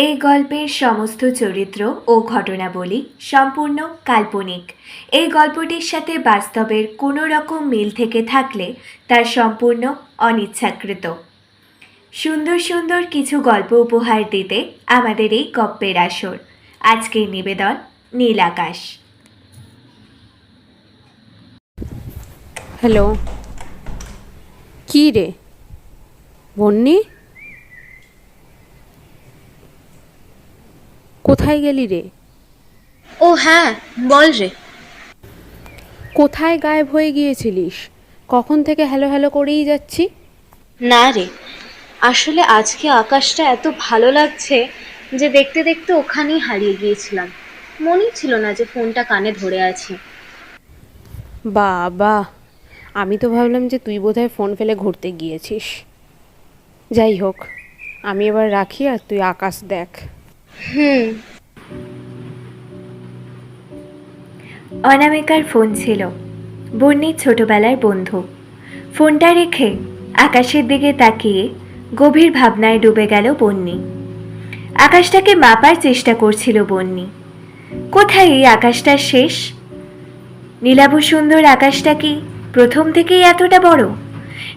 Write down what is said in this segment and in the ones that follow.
এই গল্পের সমস্ত চরিত্র ও ঘটনাবলী সম্পূর্ণ কাল্পনিক। এই গল্পটির সাথে বাস্তবের কোনো রকম মিল থেকে থাকলে তা সম্পূর্ণ অনিচ্ছাকৃত। সুন্দর সুন্দর কিছু গল্প উপহার দিতে আমাদের এই গপ্পের আসর। আজকের নিবেদন নীল আকাশ। হ্যালো, কী রে বন্নি? কোথায় গেলি রে? ও হ্যাঁ, বল রে। কোথায় গায়েব হয়ে গিয়েছিলিস? কখন থেকে হ্যালো হ্যালো করেই যাচ্ছি। না রে, আসলে আজকে আকাশটা এত ভালো লাগছে যে দেখতে দেখতে ওখানেই হারিয়ে গিয়েছিলাম। মনেই ছিল না যে ফোনটা কানে ধরে আছি। বাবা, আমি তো ভাবলাম যে তুই বোধহয় ফোন ফেলে ঘুরতে গিয়েছিস। যাই হোক, আমি এবার রাখি আর তুই আকাশ দেখ। অনামিকার ফোন ছিল, বন্নির ছোটবেলার বন্ধু। ফোনটা রেখে আকাশের দিকে তাকিয়ে গভীর ভাবনায় ডুবে গেল বন্নি। আকাশটাকে মাপার চেষ্টা করছিল বন্নি। কোথায় এই আকাশটার শেষ? নীলাভ সুন্দর আকাশটা কি প্রথম থেকেই এতটা বড়,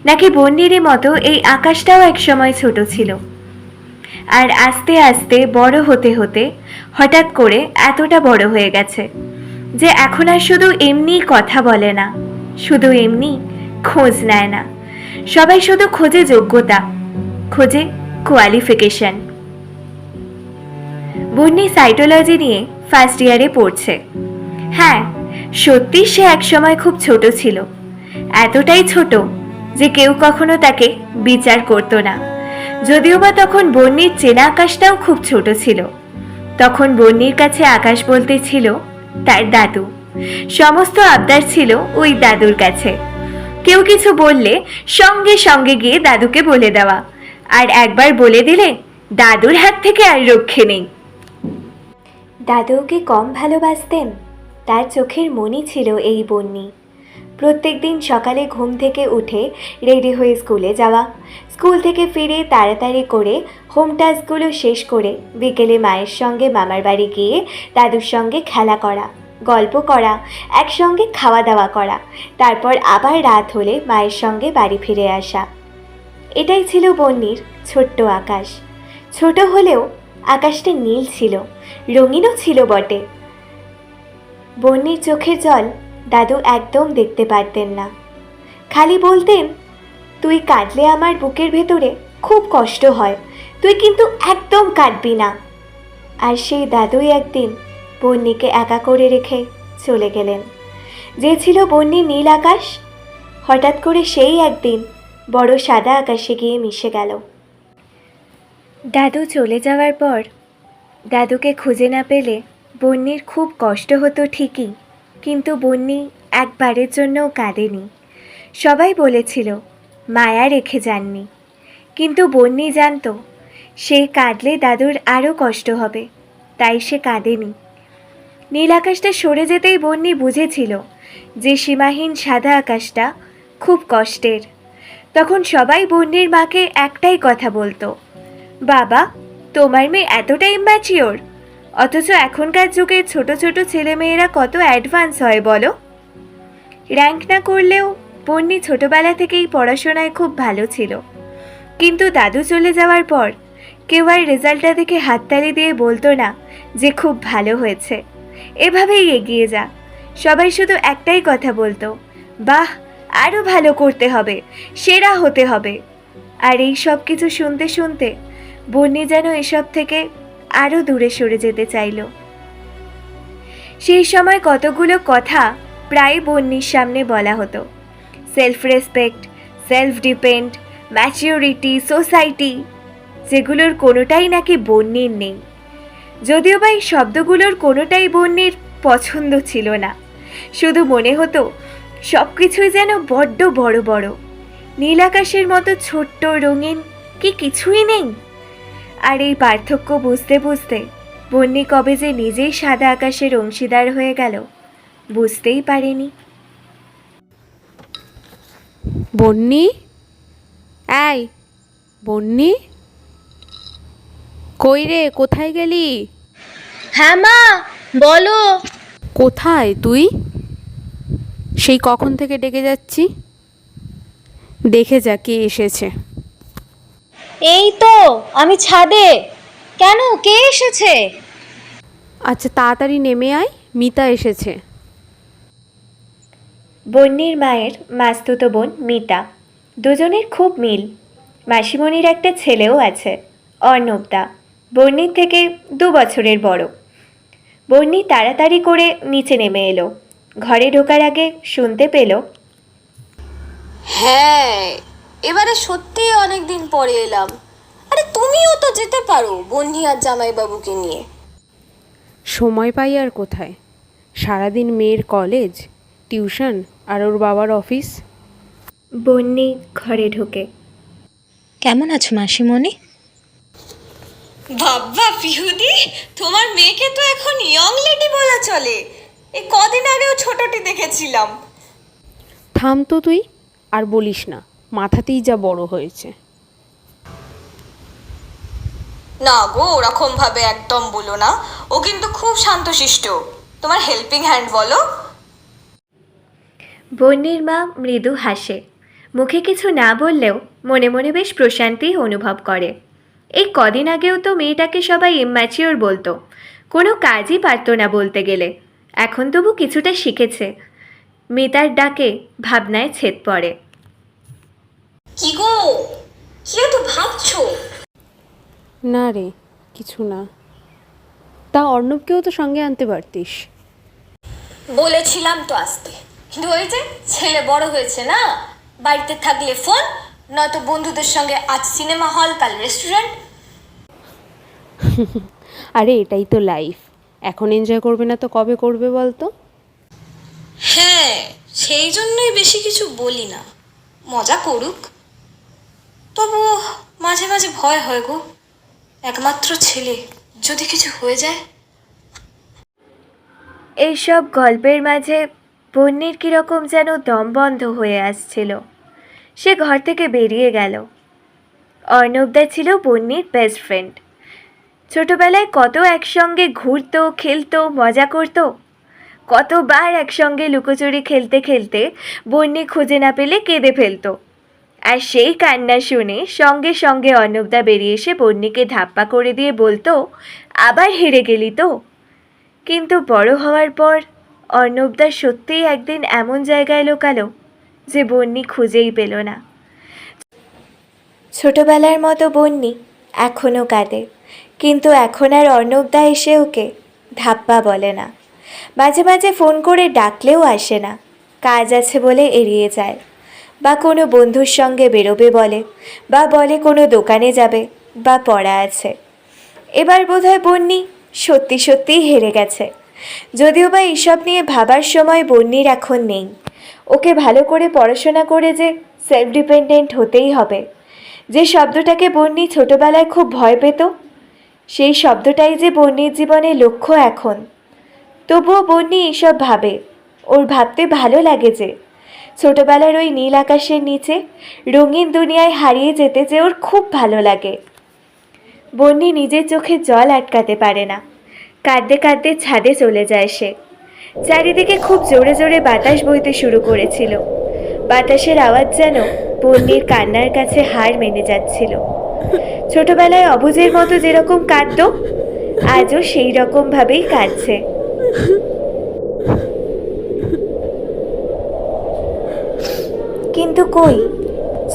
নাকি বন্নিরই মতো এই আকাশটাও একসময় ছোট ছিল, আর আস্তে আস্তে বড় হতে হতে হঠাৎ করে এতটা বড় হয়ে গেছে যে এখন আর শুধু এমনি কথা বলে না, শুধু এমনি খোঁজ নেয় না। সবাই শুধু খোঁজে যোগ্যতা, খোঁজে কোয়ালিফিকেশন। বন্নি সাইটোলজি নিয়ে ফার্স্ট ইয়ারে পড়ছে। হ্যাঁ, সত্যি সে একসময় খুব ছোট ছিল, এতটাই ছোট যে কেউ কখনো তাকে বিচার করতো না। যদিও বা তখন বন্নির চেনা আকাশটাও খুব ছোট ছিল। তখন বন্নির কাছে আকাশ বলতে ছিল তার দাদু। সমস্ত আবদার ছিল ওই দাদুর কাছে। কেউ কিছু বললে সঙ্গে সঙ্গে গিয়ে দাদুকে বলে দেওয়া, আর একবার বলে দিলে দাদুর হাত থেকে আর রক্ষে নেই। দাদুকে কম ভালোবাসতেন? তার চোখের মনি ছিল এই বন্নি। প্রত্যেক দিন সকালে ঘুম থেকে উঠে রেডি হয়ে স্কুলে যাওয়া, স্কুল থেকে ফিরে তাড়াতাড়ি করে হোম টাস্কগুলো শেষ করে বিকেলে মায়ের সঙ্গে মামার বাড়ি গিয়ে দাদুর সঙ্গে খেলা করা, গল্প করা, একসঙ্গে খাওয়া দাওয়া করা, তারপর আবার রাত হলে মায়ের সঙ্গে বাড়ি ফিরে আসা। এটাই ছিল বন্নির ছোট্ট আকাশ। ছোট হলেও আকাশটা নীল ছিল, রঙিনও ছিল বটে। বন্নির চোখের জল দাদু একদম দেখতে পারতেন না। খালি বলতেন, তুই কাঁদলে আমার বুকের ভেতরে খুব কষ্ট হয়, তুই কিন্তু একদম কাঁদবি না। আর সেই দাদুই একদিন বন্নিকে একা করে রেখে চলে গেলেন। যে ছিল বন্নির নীল আকাশ, হঠাৎ করে সেই একদিন বড় সাদা আকাশে গিয়ে মিশে গেল। দাদু চলে যাওয়ার পর দাদুকে খুঁজে না পেলে বন্নির খুব কষ্ট হতো ঠিকই, কিন্তু বন্নি একবারের জন্যও কাঁদেনি। সবাই বলেছিল মায়া রেখে যাননি, কিন্তু বন্নি জানতো সে কাঁদলে দাদুর আরও কষ্ট হবে, তাই সে কাঁদেনি। নীল আকাশটা সরে যেতেই বন্নি বুঝেছিল যে সীমাহীন সাদা আকাশটা খুব কষ্টের। তখন সবাই বন্নির মাকে একটাই কথা বলতো, বাবা, তোমার মেয়ে এতটাই ম্যাচিওর, অথচ এখনকার যুগে ছোট ছোট ছেলেমেয়েরা কত অ্যাডভান্স হয় বলো। র্যাঙ্ক না করলেও বন্নি ছোটবেলা থেকেই পড়াশোনায় খুব ভালো ছিল, কিন্তু দাদু চলে যাওয়ার পর কেউ আর রেজাল্টটা দেখে হাততালি দিয়ে বলতো না যে খুব ভালো হয়েছে, এভাবেই এগিয়ে যা। সবাই শুধু একটাই কথা বলতো, বাহ, আরও ভালো করতে হবে, সেরা হতে হবে। আর এই সব কিছু শুনতে শুনতে বন্নি যেন এসব থেকে আরও দূরে সরে যেতে চাইল। সেই সময় কতগুলো কথা প্রায় বন্নির সামনে বলা হতো, self respect, self depend, maturity, society, যেগুলোর কোনোটাই নাকি বন্নির নেই। যদিও বা এই শব্দগুলোর কোনোটাই বন্নির পছন্দ ছিল না। শুধু মনে হতো সব কিছুই যেন বড্ড বড় বড়। নীল আকাশের মতো ছোট্ট রঙিন কি কিছুই নেই। আর এই পার্থক্য বুঝতে বুঝতে বন্নি কবে যে নিজেই সাদা আকাশের অংশীদার হয়ে গেল বুঝতেই পারেনি। বন্নি, এই বন্নি, কই রে, কোথায় গেলি? হ্যাঁ মা, বলো। কোথায় তুই? সেই কখন থেকে ডেকে যাচ্ছি। দেখে যা কে এসেছে। এই তো আমি ছাদে। কেন, কে এসেছে? আচ্ছা তাড়াতাড়ি নেমে আয়, মিতা এসেছে। বন্যির মায়ের মাস্তুতো বোন মিতা, দুজনের খুব মিল। মাসিমণির একটা ছেলেও আছে, অর্ণবদা, বন্যির থেকে 2 বছরের বড়। বন্যি তাড়াতাড়ি করে নিচে নেমে এলো। ঘরে ঢোকার আগে শুনতে পেল, হ্যাঁ, এবারে সত্যিই অনেক দিন পরে এলাম। আরে তুমিও তো যেতে পারো বন্যি আর জামাইবাবুকে নিয়ে। সময় পাই আর কোথায়, সারাদিন মেয়ের কলেজ, টিউশন আর ওর বাবার অফিস। বন্যি ঘরে ঢোকে। কেমন আছো মাসিমণি? বাবা পিহুদি, তোমার মেয়েকে তো এখন ইয়ং লেডি বলা চলে। এই কদিন আগেও ছোটটি দেখেছিলাম। থাম তো তুই, আর বলিস না, মাথাতেই যা বড় হয়েছে। না গো, ওরকম ভাবে একদম বলো না। ও কিন্তু খুব শান্তশিষ্ট। তোমার হেল্পিং হ্যান্ড বলো। বন্যির মা মৃদু হাসে, মুখে কিছু না বললেও মনে মনে বেশ প্রশান্তি অনুভব করে। এই কদিন আগেও তো মেয়েটাকে সবাই ইম্যাচিওর বলতো, কোনো কাজই পারতো না বলতে গেলে। এখন তবু কিছুটা শিখেছে। মিতার ডাকে ভাবনায় ছেদ পড়ে। কি গো, কি এত ভাবছো? না রে, কিছু না। তা অর্ণবকেও তো সঙ্গে আনতে পারতিস। বলেছিলাম তো আসতে, কিন্তু ওই যে ছেলে বড় হয়েছে না, বাড়িতে থাকলে ফোন, নয়তো বন্ধুদের সঙ্গে আজ সিনেমা হল, কাল রেস্টুরেন্ট। আরে এটাই তো লাইফ, এখন এনজয় করবে না তো কবে করবে বলতো? হ্যাঁ, সেই জন্যই বেশি কিছু বলি না, মজা করুক। তবু মাঝে মাঝে ভয় হয় গো, একমাত্র ছেলে, যদি কিছু হয়ে যায়। এইসব গল্পের মাঝে বন্যির কীরকম যেন দম বন্ধ হয়ে আসছিল। সে ঘর থেকে বেরিয়ে গেল। অর্ণবদা ছিল বন্যির বেস্ট ফ্রেন্ড। ছোটবেলায় কত একসঙ্গে ঘুরতো, খেলতো, মজা করতো। কতবার একসঙ্গে লুকোচুরি খেলতে খেলতে বন্যি খুঁজে না পেলে কেঁদে ফেলতো। আর সেই কান্না শুনে সঙ্গে সঙ্গে অর্ণবদা বেরিয়ে এসে বন্যিকে ধাপ্পা করে দিয়ে বলতো, আবার হেরে গেলি তো। কিন্তু বড় হওয়ার পর অর্ণবদা সত্যিই একদিন এমন জায়গায় লোকালো যে বন্যি খুঁজেই পেল না। ছোটবেলার মতো বন্যি এখনও কাঁদে, কিন্তু এখন আর অর্ণবদা এসে ওকে ধাপ্পা বলে না। মাঝে মাঝে ফোন করে ডাকলেও আসে না, কাজ আছে বলে এড়িয়ে যায়। বা কোনো বন্ধুর সঙ্গে বেরোবে বলে, বা বলে কোনো দোকানে যাবে, বা পড়া আছে। এবার বোধহয় বন্যি সত্যি সত্যিই হেরে গেছে। যদিও বা এইসব নিয়ে ভাবার সময় বন্যির এখন নেই। ওকে ভালো করে পড়াশোনা করে যে সেলফ ডিপেন্ডেন্ট হতেই হবে, যে শব্দটাকে বন্যি ছোটবেলায় খুব ভয় পেত, সেই শব্দটাই যে বন্যির জীবনে লক্ষ্য এখন। তবুও বন্যি এইসব ভাবে, ওর ভাবতে ভালো লাগে যে ছোটবেলার ওই নীল আকাশের নিচে রঙিন দুনিয়ায় হারিয়ে যেতে যে ওর খুব ভালো লাগে। বন্যি নিজের চোখে জল আটকাতে পারে না, কাঁদতে কাঁদতে ছাদে চলে যায় সে। চারিদিকে খুব জোরে জোরে বাতাস বইতে শুরু করেছিল। বাতাসের আওয়াজ যেন বন্যির কান্নার কাছে হার মেনে যাচ্ছিল। ছোটবেলায় অবুঝের মতো যেরকম কাঁদত, আজও সেই রকমভাবেই কাঁদছে। কিন্তু কই,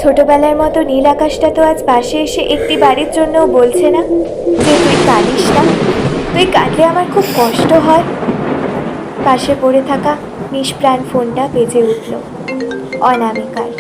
ছোটবেলার মতো নীল আকাশটা তো আজ পাশে এসে একটি বাড়ির জন্যও বলছে না যে তুই কাঁদিস না, তুই কাঁদলে আমার খুব কষ্ট হয়। পাশে পড়ে থাকা নিষ্প্রাণ ফোনটা বেজে উঠল, অনামিকার।